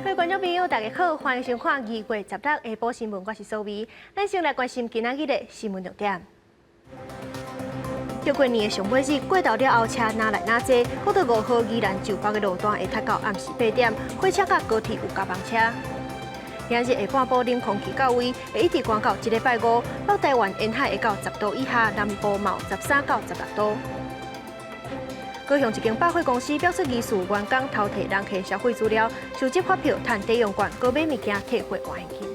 各位观众朋友，大家好，欢迎收看2月16日下晡新闻，我是苏薇。咱先来关心今仔日的新闻重点。过年的上尾日，过道了后，车哪来哪坐，国道5号宜兰就北的路段会塞到暗时8点，火车甲高铁有加班车。今日下半部冷空气到位，会一直关到这礼拜5，北台湾沿海会到10度以下，南部嘛有13到16度。高雄一间百货公司表示，疑似员工偷摕人客消费资料，收集发票、趁抵用券、高买物件退货换现金。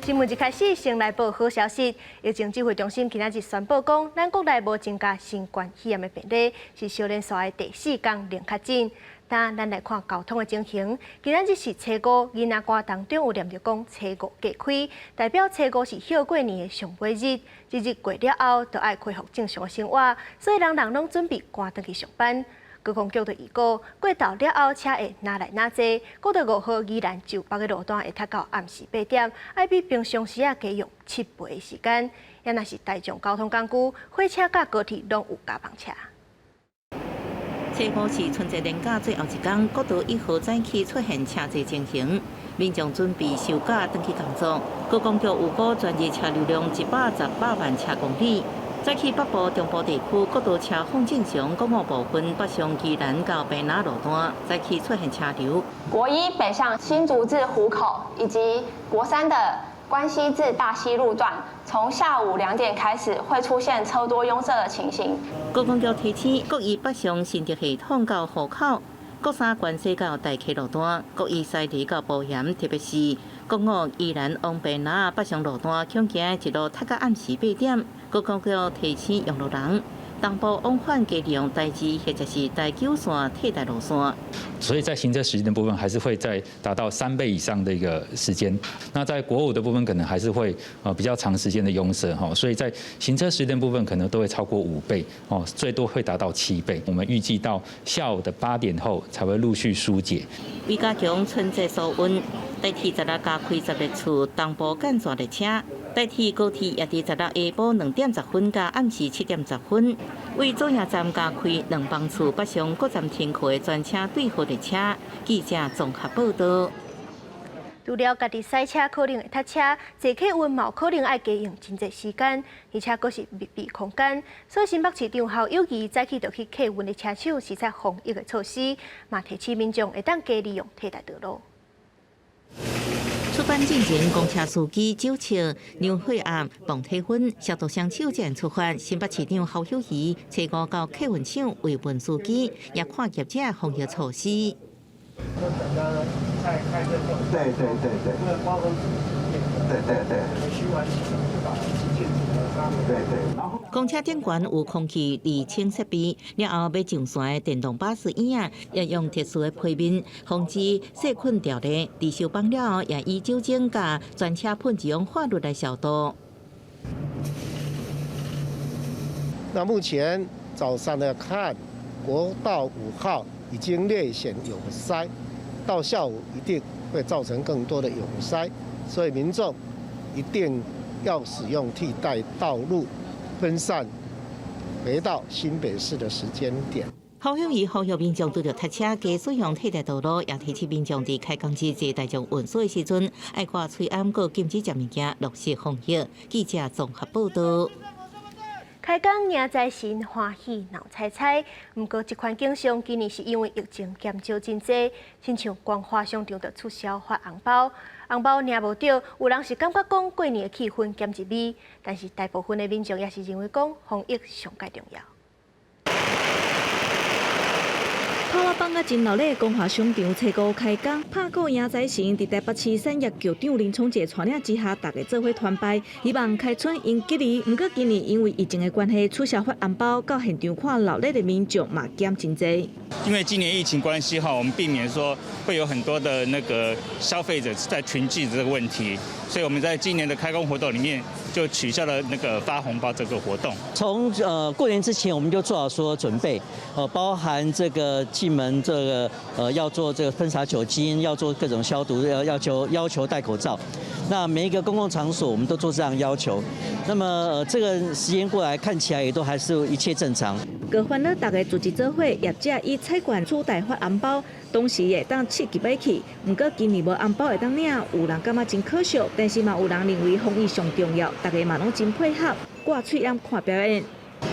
新闻一开始，先来报好消息。疫情指挥中心今仔日宣布讲，咱国内无增加新冠肺炎的病例，是小连续的第4天零确诊。但咱来看交通的情形，今仔日是初5，囡仔歌当中有念着讲初5隔开，代表初5是休过年的上尾日。这日过了后，就爱恢复正常的生活，所以人拢准备赶回去上班。高空局就预告，过道了后车会哪来哪坐，国道5号宜兰就北的路段会塞到暗时8点，爱比平常时加用7倍的时间。也若是大众交通工具，火车甲高铁拢有加班车。初5是春节连假最后一天，国道1号早起出现车侪情形，民众准备休假回去工作。高公局预估全日车流量118万车公里。早起北部、中部地区国道车况正常，国五部分北上宜兰到北南路段早起出现车流。国一北向新竹至湖口，以及国3的关西至大溪路段，从下午2点开始会出现车多拥塞的情形。高公局提醒，国一北上新竹系统到湖口，国3关西到大溪路段，国一西里到保险，特别是国5宜兰往北南北上路段，恐惊一路塞到暗时8点。高公局提醒用路人，东部往返加利用台支或者是台9线替代路线。所以在行车时间的部分，还是会在达到3倍以上的一个时间。那在国5的部分，可能还是会比较长时间的拥塞哈，所以在行车时间部分，可能都会超过5倍哦，最多会达到7倍。我们预计到下午的8点后才会陆续疏解。为加强春节疏运，台铁16加开10列处东部间线列车。台铁高铁也伫16下晡2点10分加暗时7点10分，为左营站加开2帮处北上各站停靠的专车对号列车。记者综合报道。除了家己塞车可能会塞车，坐客运嘛有可能爱加用真侪时间，而且阁是密闭空间。所以新北市长侯友宜早起就去客运的车厂视察防疫的措施，嘛提醒民众会当加利用替代道路。出班进前，公车司机酒测、量血压、磅体温、消毒双手才出发。新北市长侯友宜初5到客运厂慰问司机，也看业者防疫措施。对。公车顶悬有空气滤清设备，了后要上线的电动巴士椅仔也用特殊的配面防止细菌掉咧。伫收放了后，也以酒精甲全车喷一用化氯来消毒。那目前早上的看，国道5号已经略显有塞，到下午一定会造成更多的拥塞，所以民众一定要使用替代道路，分散回到新北市的时间点。侯友宜呼吁民众拄着塞车，加使用替代道路，也提醒民众伫开工之坐大众运输的时阵，爱挂吹暗过禁止食物件，落实防疫。记者综合报道。开工迎财神，欢喜闹彩彩。不过，这款景象今年是因为疫情减少真济，亲像光华商场就促销发红包，红包领无到，有人是感觉讲过年的气氛减一味，但是大部分的民众也是认为讲防疫上界重要。炮啊放啊真热闹，光华商场初5开工，拍鼓迎财神，伫台北市产业局长林聪杰带领之下，大家做伙团拜，希望开春迎吉利。不过今年因为疫情的关系，促销发红包，到现场看热闹的民众嘛减真济。因为今年疫情关系我们避免说会有很多的那个消费者在群聚这个问题，所以我们在今年的开工活动里面就取消了那个发红包这个活动。从过年之前我们就做好所有准备，包含这个进门这个要做这个喷洒酒精，要做各种消毒，要求戴口罩。那每一个公共场所我们都做这样要求。那么这个时间过来看起来也都还是一切正常。各烦恼大家组织做伙，业者以菜馆取代发红包，当时会当刺激买去。不过今年无红包会当领，有人感觉真可惜，但是嘛有人认为防疫上重要，大家嘛拢真配合，挂嘴烟看表演。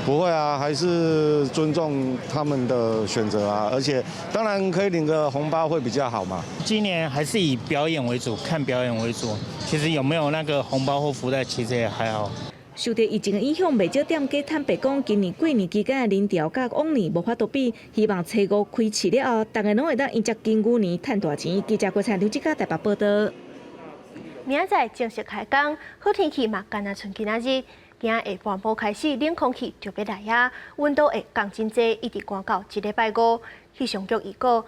不会啊，还是尊重他们的选择啊，而且当然可以领个红包会比较好嘛。今年还是以表演为主，看表演为主。其实有没有那个红包或福袋，其实也还好。受到疫情的影响，袂少店家坦白讲，今年过年期间的人潮甲往年无法度比。希望初五开市了后，大家拢会当迎接金牛年赚大钱。记者郭灿、刘志嘉台北报道。明仔载正式开工，好天气嘛，干那剩今仔日。今下半晡开始，冷空气就要来啊，温度会降真济，一直降到1礼拜5。气象局预告，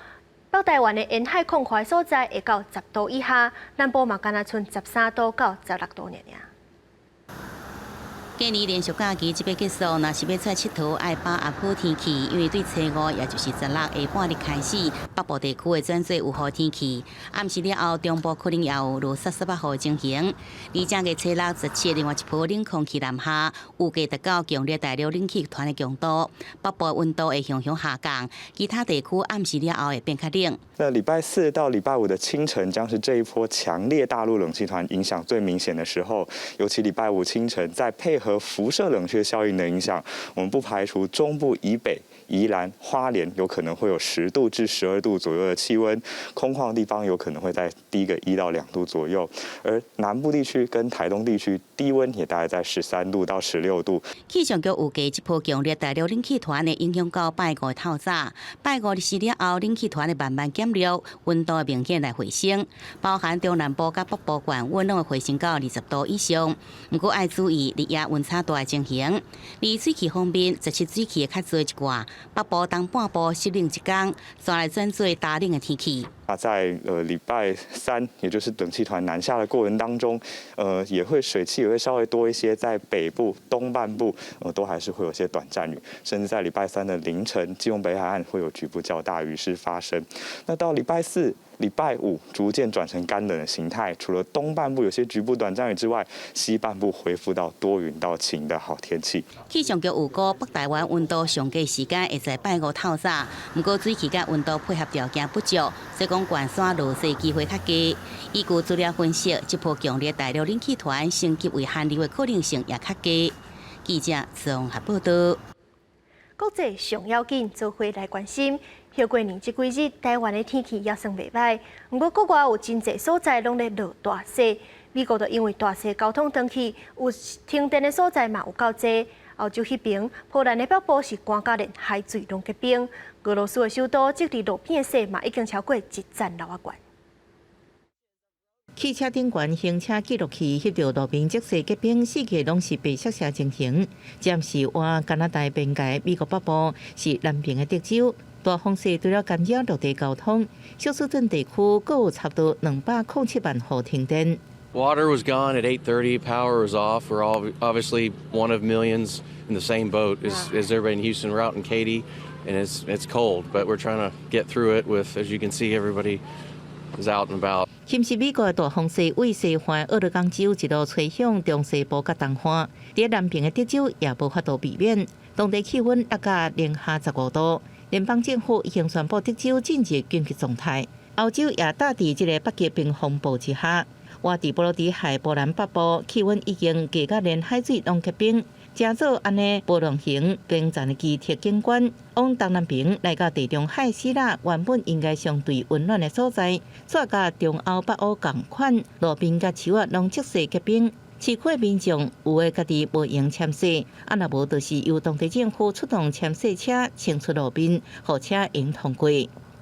北台湾的沿海空旷所在会到10度以下，南部嘛干那剩13度到16度尔。过年连续假期即要结束，若是要出来佚佗，爱把握好天气，因为对初五也就是16下半日开始，北部地区会转做有好天气。暗时了后，中部可能也有落37、8号情形。而正月初6、17另外一波冷空气南下，预计达到强烈大陆冷气团的强度，北部温度会向下降，其他地区暗时了后会变较冷。那礼拜4到礼拜5的清晨将是这一波强烈大陆冷气团影响最明显的时候，尤其礼拜5清晨再配合辐射冷却效应的影响，我们不排除中部以北、宜兰、花莲有可能会有10度至12度左右的气温，空旷的地方有可能会在低个1到2度左右，而南部地区跟台东地区低温也大概在13度到16度。气象局预计这波强烈大陆冷气团会影响到拜五的透早，拜五日时了后，冷气团会慢慢减弱，温度会明显来回升，包含中南部甲北部县温拢会回升到20度以上。不过要注意日夜温差大的情形。而水汽方面，17水汽会较多一寡。北部东半部湿冷一天，转来转做大冷的天气。在礼拜3，也就是冷气团南下的过程当中，水汽也会稍微多一些，在北部、东半部都还是会有些短暂雨，甚至在礼拜3的凌晨，基隆北海岸会有局部较大雨势发生。那到礼拜4、礼拜5逐渐转成干冷的形态，除了东半部有些局部短暂雨之外，西半部恢复到多云到晴的好天气。气象局预估北台湾温度上低时间会在拜五透早，不过水汽甲温度配合条件不足，所以讲悬山落雪机会较低。依据资料分析，这波强烈大陆冷气团升级为寒流的可能性也较低。记者综合报道。国际上要紧，做伙来关心。休过年这几日，台湾的天气也算袂歹，不过国外有真侪所在拢在落大雪。美国就因为大雪交通断去，有停电的所在嘛有够侪。欧洲迄边，波兰的北部是寒到连海水拢结冰。俄罗斯的首都即日路边的雪嘛已经超过1层楼啊悬。汽车顶悬行车记录器翕到路边积雪结冰，四界拢是白色色情形。暂时换加拿大边界，美国北部是南边的德州。大风雪除了干扰陆地交通，休斯顿地区各有差不多207万户停电。Water was gone at 8:30. Power was off. We're all obviously one of millions in the same boat as everybody in Houston. We're out in Katy, and it's cold, but we're trying to get through it. With, as you can see, everybody is out and about. 显示美国的大风雪为西环俄勒冈州一路吹向中西部甲东岸，在南边的德州也无法度避免，当地气温达到零下15度。联邦政府已经宣布德州进入紧急状态。欧洲也搭伫这个北极冰风暴之下。活伫波罗的海波兰北部，气温已经低到连海水拢结冰，正做安尼波浪形冰层的机铁景观，往东南边来到地中海希腊，原本应该相对温暖的所在，煞甲中欧北欧同款，路边甲树啊拢积雪结冰。市区民众有诶家己无用潜雪，啊若无就是由当地政府出动潜雪车清出路边，互车用通过。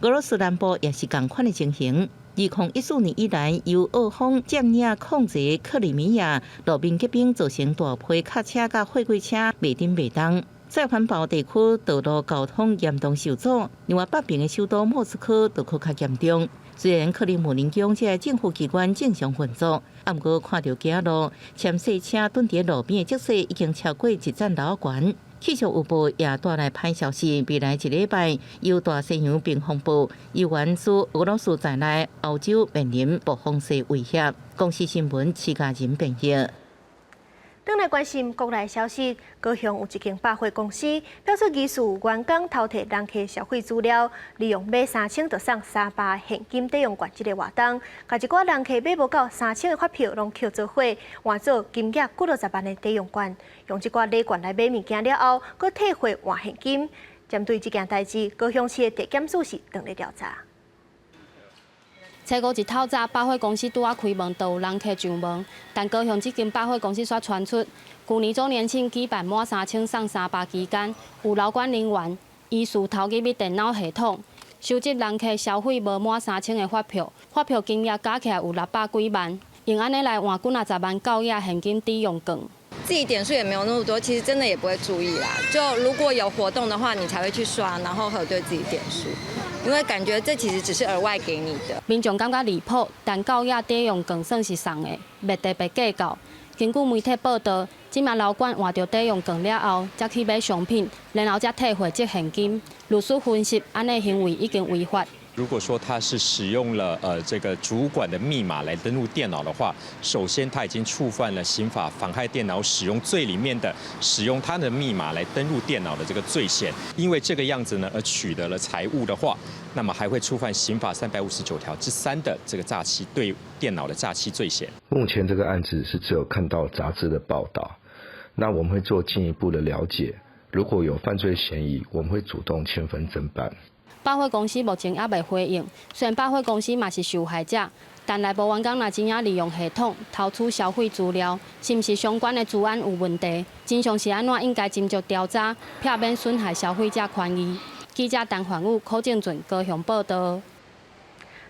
俄罗斯南部也是同款的情形。2014年以来，由俄方占领控制克里米亚，路边结冰造成大批卡车甲货柜车袂顶袂动。在环保地区，道路交通严重受阻。另外，北边的首都莫斯科就较严重。虽然克里姆林宫这政府机关正常运作，不过看到走路潜雪车蹲伫路边的积雪已经超过1层楼悬。气象预报也带来歹消息，未来一礼拜由大西洋冰风暴、由援助俄罗斯在内欧洲面临暴风雪威胁。公司新闻徐家仁编译。转来关心国内消息，高雄有一间百货公司表示疑似员工偷摕人客消费资料，利用买3000就送300现金抵用券这个活动，甲一寡人客买无到3000的发票，拢扣做伙，换做金额几60万的抵用券，用这寡礼券来买物件了后，佮退回换现金。针对这件代志，高雄市的地检署是等咧调查。初五一透早，百货公司拄仔开门，就有人客上门。但高雄这间百货公司却传出，去年周年庆举办满3000送300期间，有楼管人员疑似偷入去电脑系统，收集人客消费无满3000的发票，发票金额加起来有600几万，用安尼来换几10万高额现金抵用券。自己点数也没有那么多，其实真的也不会注意啦。就如果有活动的话，你才会去刷，然后核对自己点数。因为感觉这其实只是额外给你的。民众感觉离谱，但高额抵用券算是送的，袂特别计较。根据媒体报道，即卖楼管换到抵用券了后，才去买商品，然后才退回这现金。律师分析，安尼行为已经违法。如果说他是使用了这个主管的密码来登录电脑的话，首先他已经触犯了刑法妨害电脑使用罪里面的使用他的密码来登录电脑的这个罪嫌。因为这个样子呢而取得了财物的话，那么还会触犯刑法359条之3的这个诈欺对电脑的诈欺罪嫌。目前这个案子是只有看到杂志的报道，那我们会做进一步的了解，如果有犯罪嫌疑，我们会主动签分侦办。百货公司目前还未回应，虽然百货公司嘛是受害者，但内部员工若真正利用系统偷取消费资料，是毋是相关的治安有问题？真相是安怎？应该斟酌调查，避免损害消费者权益。记者陈焕宇、柯正俊高雄报道。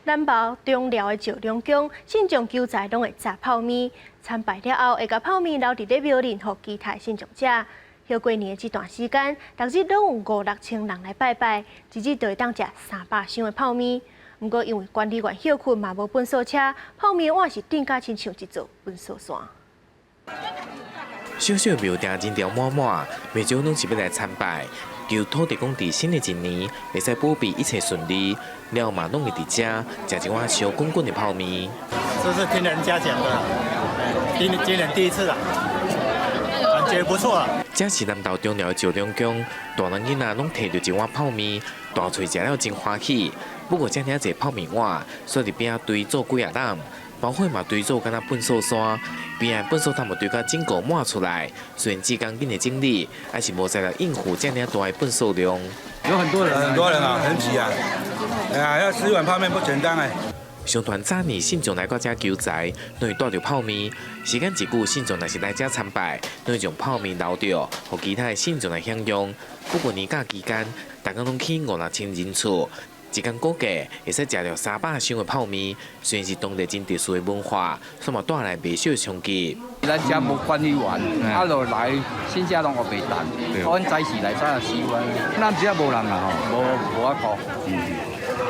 南部中寮的石龙宫，信众求财拢会炸泡面，参拜了后会甲泡面留伫咧庙里，互其他信众者。休过年的这段时间，逐日拢有5、6千人来拜拜，一日就会当食300箱的泡面。不过因为管理员休困嘛无粪扫车，泡面碗是顶甲亲像一座粪扫山。小小庙埕人潮满满，未少拢是要来参拜，求土地公伫新的一年会使保庇一切顺利，了嘛拢会伫遮食一碗烧滚滚的泡面。这是听人家讲的，今年第一次了。感觉不错啊！这是南投中寮石龙宫，大人囡仔拢摕着一碗泡面，大喙食了真欢喜。不过遮尔济泡面碗，所以边堆做几啊担，包括嘛堆做敢若粪扫山，边粪扫担嘛堆甲整个满出来。虽然只工紧的整理，还是无在了应付遮尔大的粪扫量。有很多人啊，很挤啊！哎呀，要吃一碗泡面不简单哎。上团早年信众来到遮求财，拢会带着泡面。时间一久，信众若是来遮参拜，拢会将泡面留着，互其他的信众来享用。不过年假期间，大家拢去5、6千人次，一天估计会使食到300箱的泡面。虽然是当地真特殊的文化，却嘛带来不少冲击。咱遮无管理员，落来新车拢学袂等，阮早时来早4分，咱遮无人啊吼，无法度。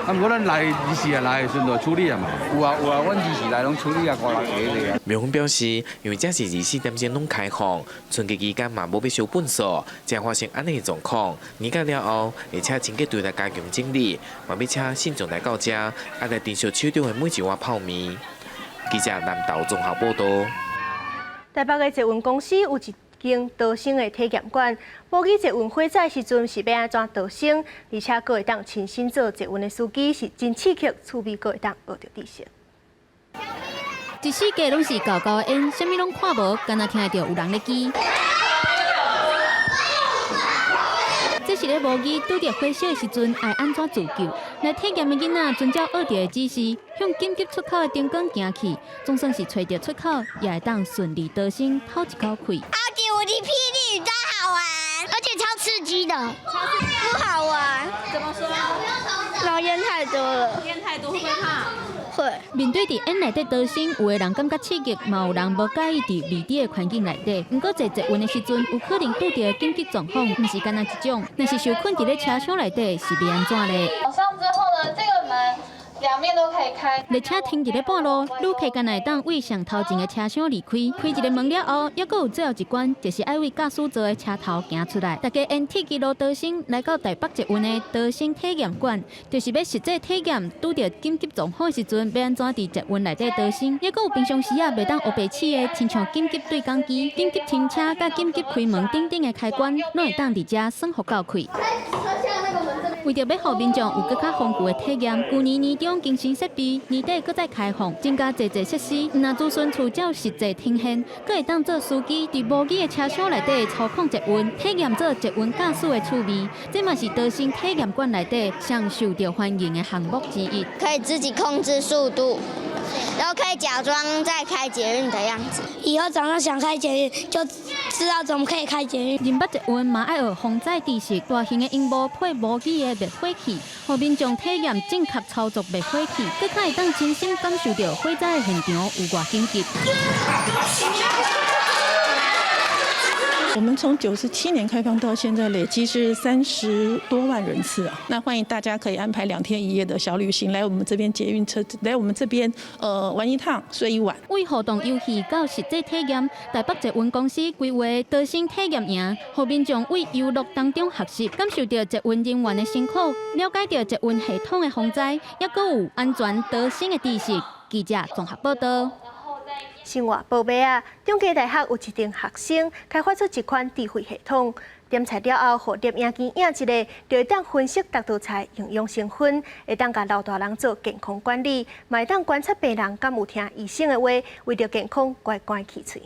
啊，不过咱来二时啊来，顺道处理啊嘛。有啊，阮二时来拢处理啊5、6个啊。庙方表示，因为这是24点钟拢开放，春节期间嘛无必烧粪扫，才发生安尼的状况。年假了后，而且清洁队来加强整理，嘛要请信众来到遮，爱来珍惜手中的每一碗泡面。记者南投综合报道。台北的捷运公司有一间逃生的体验馆，模拟捷运火灾时阵是要安怎逃生，而且阁会当亲身做捷运的司机，是真刺激，趣味阁会当学着知识。一世界拢是高高的烟，啥物拢看无，敢若听得到有人咧叽。这是咧模拟拄着火烧的时阵爱安怎自救。来体验的囡仔遵照学着的指示，向紧急出口的灯光行去，总算是找到出口，也会当顺利逃生，透一口气。超级无敌霹雳宇宙好玩，而且超刺激的。不好玩。怎么说？然后烟太多了。烟太多会不会怕？会。面对伫烟内底逃生，有的人感觉刺激，嘛有人无介意伫未知的环境内底。不过坐捷运的时阵，有可能拄到紧急状况，毋是干那一种。若是受困伫咧车厢内底，是要安怎咧？上之后呢，这个门两面都可以开。列车停伫咧半路，旅客敢会当为上头前的车厢离开。开一个门了后，还佫有最后一关，就是爱为驾驶座的车头行出来。大家沿铁轨路德兴来到台北捷运的德兴体验馆，就是要实际体验拄着紧急状况的时阵，要安怎伫捷运内底德兴。还佫有平常时啊，袂当乌白起的，亲像紧急对讲机、紧急停车、甲紧急开门等等的开关，拢会当伫遮算好到开。为着要互民众有更较丰富的体验，去年年中更新设备，年底搁再开放，增加侪设施。若子孙处照实际呈现，搁会当做司机伫无机的车厢内底操控捷运，体验做捷运驾驶的趣味。这嘛是德兴体验馆内底上受到欢迎的项目之一。可以自己控制速度，然后可以假装在开捷运的样子。以后长大想开捷运，就知道怎么可以开捷运。人北捷运嘛爱学防灾知识，大型的荧幕配无机的灭火器，互民众体验正确操作灭火器，更较会当亲身感受到火灾的现场有偌紧急。我们从97年开放到现在，累计是30多万人次啊。那欢迎大家可以安排2天1夜的小旅行，来我们这边捷运车，来我们这边玩一趟，睡一晚。为互动游戏到实际体验，台北捷运公司规划德兴体验营，互民众为游乐当中学习，感受到捷运人员的辛苦，了解到捷运系统的防灾，也佫有安全德兴的知识。记者综合报道。生活报马啊，中基大学有一名学生开发出一款智慧系统，点菜了后，互摄影机影一个，就会当分析各道菜营养成分，会当甲老大人做健康管理，嘛会当观察病人敢有听医生的话，为着健康乖乖去喙。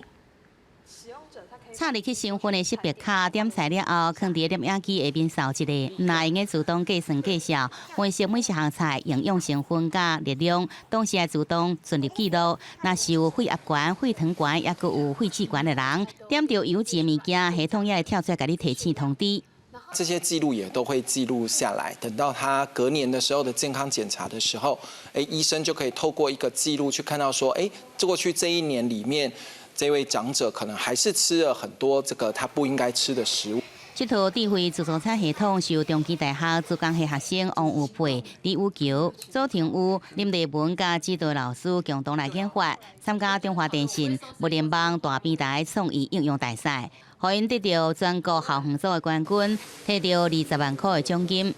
插入去身份的识别卡，点菜了后，放伫摄影机下面扫一个，那用个自动计算计算，分析每一项菜营养成分甲热量，同时会自动存入记录。若是有肺压管、肺糖管，也佫有肺气管的人，点着油脂的物件，系统也会跳出来甲你提醒通知。这些记录也都会记录下来，等到他隔年的时候的健康检查的时候，医生就可以透过一个记录去看到说，过去这一年里面。这位长者可能还是吃了很多这个他不应该吃的食物。这套智慧自助餐系统是由中基大学主讲系学生王有培、李有桥、周庭宇、林丽文甲指导老师共同来研发，参加中华电信无联邦大平台创意应用大赛，互因得到全国校园组的冠军，摕到20万块的奖金。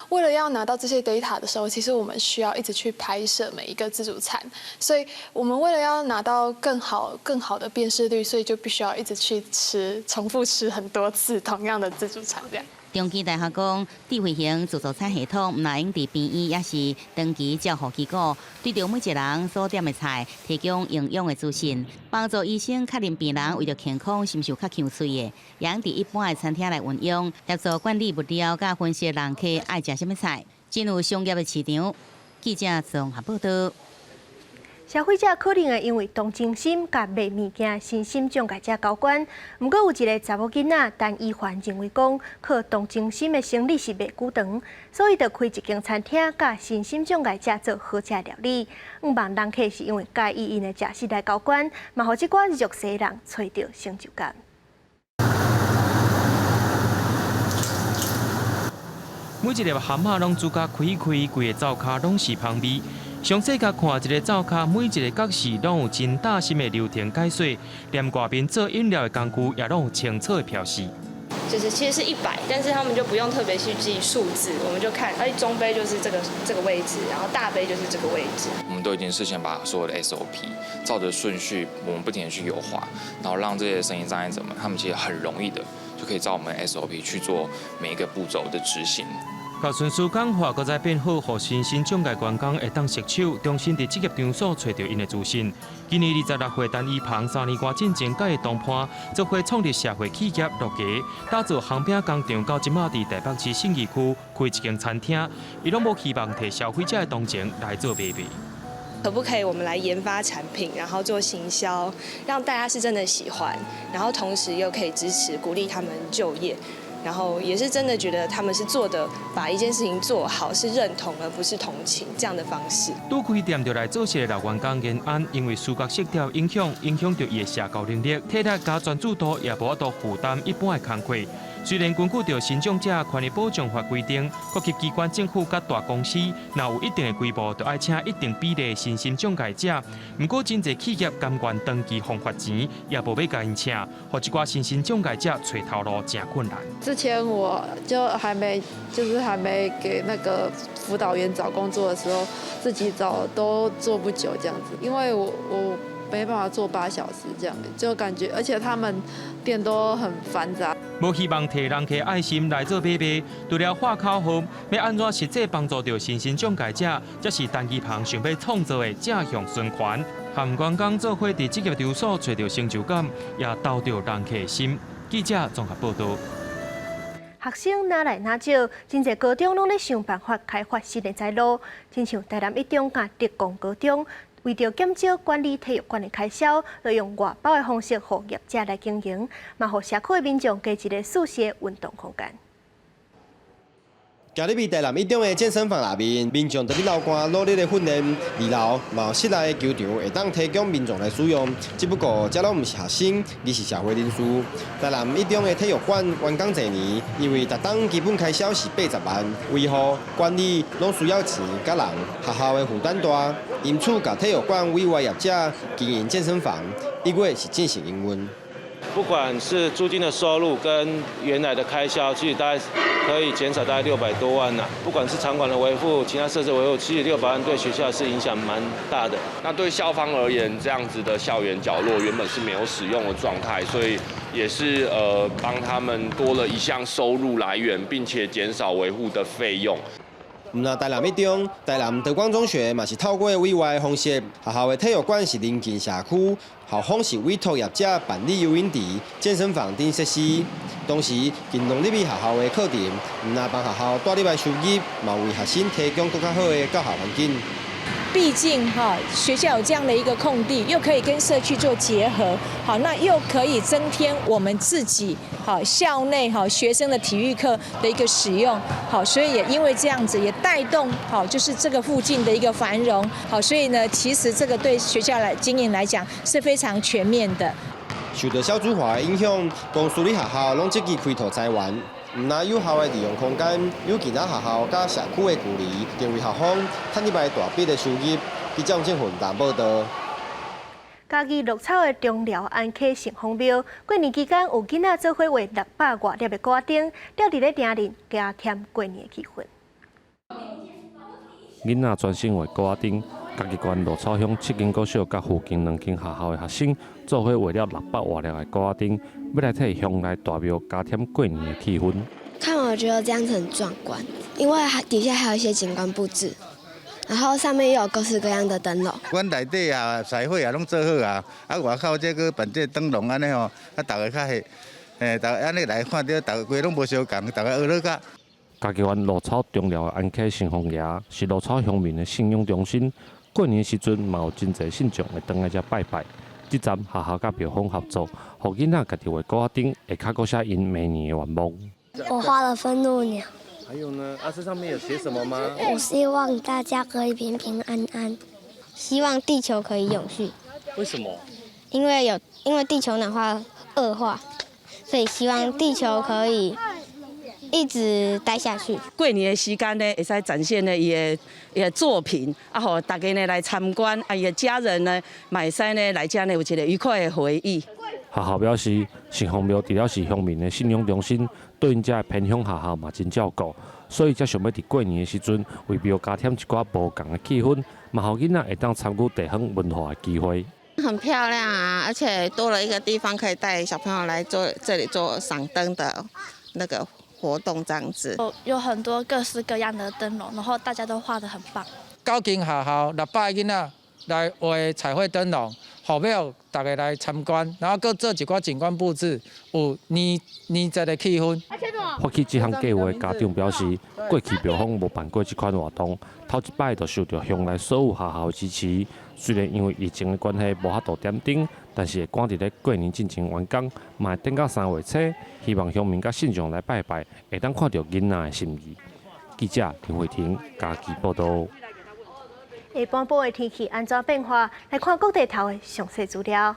为了要拿到这些 data 的时候，其实我们需要一直去拍摄每一个自助餐，所以我们为了要拿到更好的辨识率，所以就必须要一直去吃，重复吃很多次同样的自助餐这样。中基大学讲，智慧型自助餐系统唔但用伫便宜，也是长期照护机构，对着每一人所点的菜提供营养的资讯，帮助医生确认病人为着健康是毋是有较强脆的，也用伫一般的餐厅来运用，协助管理物料，甲分析人客爱食什么菜，进入商业的市场。记者综合报道。消费者可能会因为同情心甲卖物件身心障碍者交关，不过有一个查某囡仔，但医患认为讲靠同情心的生理是袂久长，所以就开一间餐厅，甲身心障碍者做好食料理。毋望人客是因为介意因的食食来交关，嘛互即寡弱势人找到成就感。每一粒蛤蟆拢煮甲开开，规个灶骹拢是香味。详细甲看一个灶骹，每一个角是拢有真大心的流程解说，连外面做饮料的工具也拢有清楚的标示。就是其实是100，但是他们就不用特别去记数字，我们就看，中杯就是这个位置，然后大杯就是这个位置。我们都已经事先把所有的 SOP 照着顺序，我们不停的去优化，然后让这些身心障碍者们，他们其实很容易的就可以照我们 SOP 去做每一个步骤的执行。甲顺序讲话，搁再变好，互身心障碍员工会当熟手，重新伫职业场所找到因的自信。今年26岁，单一旁3年外进前，甲伊同伴做伙创立社会企业乐家，打造烘饼工厂，到即马伫台北市信义区开一间餐厅。伊拢无希望摕消费者的同情来做卖卖。可不可以我们来研发产品，然后做行销，让大家是真的喜欢，然后同时又可以支持鼓励他们就业。然后也是真的觉得他们是做的，把一件事情做好是认同而不是同情这样的方式。拄开店就来做事的老员工言安，因为视觉失调影响到伊的社交能力、体力加专注度，也无法度负担一般的工课。虽然根据着新长者权益保障法规定，各级机关、政府甲大公司，若有一定的规模，就要请一定比例的新兴中介者。不过，真侪企业甘愿登记方发钱，也无要甲因请，互一寡新兴中介者找头路真困难。之前我就还没给那个辅导员找工作的时候，自己找都做不久这样子，因为我没办法做8小时这样，就感觉，而且他们店都很繁杂。无希望摕人客爱心来做买卖，除了画口号，要安怎实际帮助到新兴中介者，才是单机旁想要创造的正向循环。和员工做伙伫职业场所找到成就感，也斗到人客的心。记者综合报道。学生哪来哪少，真侪高中拢咧想办法开发新的财路，亲像台南一中甲德光高中。为着减少管理体育馆的开销，就用外包的方式，互业者来经营，嘛互社区的民众加一个舒适的运动空间。今日伫台南一中的健身房内面，民众在楼管努力的训练，2楼嘛有室内的球场会当提供民众来使用。只不过这拢唔是学生，而是社会人士。台南一中的体育馆完工1年，因为逐档基本开销是80万，维护管理拢需要钱甲人，学校的负担大，因此甲体育馆委外业者经营健身房，1月是正式营运。不管是租金的收入跟原来的开销，其实大概可以减少大概600多万呐。不管是场馆的维护、其他设施维护，其实600万对学校是影响蛮大的。那对校方而言，这样子的校园角落原本是没有使用的状态，所以也是帮他们多了一项收入来源，并且减少维护的费用。唔那台南一中、台南德光中学嘛是透过委外的方式，学校的体育馆是临近社区，校方是委托业者办理游泳池、健身房等设施，同时尽量入去学校的课程，唔那帮学校带入来收入，嘛为学生提供更加好的教学环境。毕竟学校有这样的一个空地，又可以跟社区做结合，那又可以增添我们自己校内学生的体育课的一个使用，所以也因为这样子也带动就是这个附近的一个繁荣，所以呢，其实这个对学校来经营来讲是非常全面的。受到少子化的影响，公私立学校拢积极开拓资源。唔那有效的利用空间，有其他学校甲社区的距离，成为校方赚入来大笔的收入。记者郑混淡报道。嘉义鹿草的中寮安溪城隍庙，过年期间有囡仔做伙画600多粒的歌灯，吊伫咧亭里，加添过年的气氛。囡仔专心画歌灯，嘉义县鹿草乡7间国小甲附近2间学校的学生做伙画了600多粒的歌灯，要来替乡内大庙加添过年的气氛。看我觉得这样子很壮观，因为底下还有一些景观布置。然后上面又有各式各样的灯笼。阮内底啊，彩绘啊，拢做好啊。外口这个办这灯笼安尼吼，大家较迄，大家安尼来看到，大家规拢无相共，大家学乐甲。嘉义县鹿草中寮的安溪城隍爷是鹿草乡民的信仰中心。过年时阵，嘛有真侪信众会倒来遮拜拜。这站学校甲庙方合作，互囡仔家己画歌灯，会较搁写因明年的愿望。我画了愤怒鸟。还有呢？这上面有写什么吗？我希望大家可以平平安安，希望地球可以永续。为什么？因为地球暖化恶化，所以希望地球可以一直待下去。过年的时间呢，会使展现呢伊的作品，互大家呢来参观，伊的家人呢，嘛会使呢来遮呢有一个愉快的回忆。学校表示，城隍庙除了是乡民的信仰中心，对因遮的偏乡学校嘛真照顾，所以才想要伫过年的时阵为庙加添一寡无共的气氛，嘛互囡仔会当参与地方文化的机会。很漂亮啊，而且多了一个地方可以带小朋友来这里做赏灯的那个活动，这样子。有很多各式各样的灯笼，然后大家都画得很棒。9间学校600个囡仔来画彩绘灯笼。后尾大家来参观，然后搁做一寡景观布置，有年节的气氛。发起这项计划的家长表示，过去庙方无办过这款活动，头一摆就受到乡内所有学校的支持。虽然因为疫情的关系无法度点灯，但是会赶伫咧过年进前完工，嘛会等到3月初，希望乡民甲信众来拜拜，会当看到囡仔的心意。记者林慧婷嘉义报道。下半部的天气安怎变化？来看各地头的详细资料。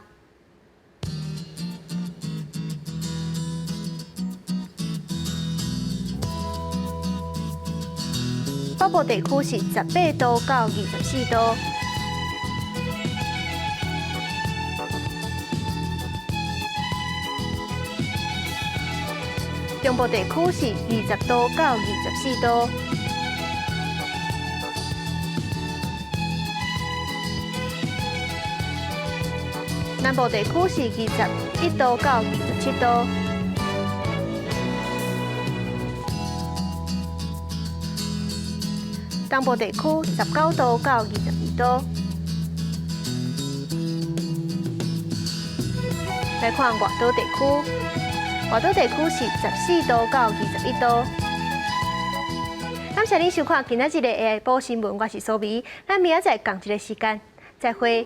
北部地区是18度到24度。中部地区是20度到24度。南部地区是21度到27度。东部地区19度到22度。来看外岛地区，外岛地区是14度到21度。感谢您收看今仔日的 AI 报新闻，我是苏眉，咱明仔载同一个时间再会。